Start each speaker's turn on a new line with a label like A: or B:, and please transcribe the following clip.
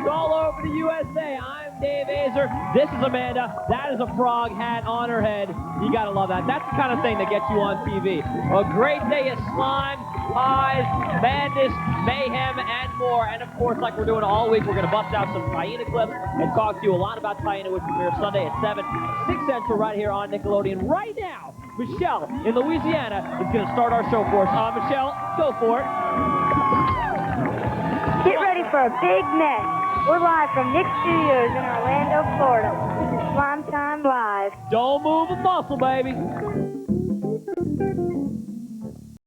A: all over the USA. I'm Dave Azer. This is Amanda. That is a frog hat on her head. You gotta love that. That's the kind of thing that gets you on TV. A great day of slime, pies, madness, mayhem, and more. And of course, like we're doing all week, we're gonna bust out some Hyena clips and talk to you a lot about Hyena, which premieres Sunday at 7, 6 Central right here on Nickelodeon. Right now, Michelle in Louisiana is gonna start our show for us. Michelle, go for it.
B: Get ready for a big mess. We're live from Nick Studios in Orlando, Florida. This is Slime Time Live.
A: Don't move a muscle, baby.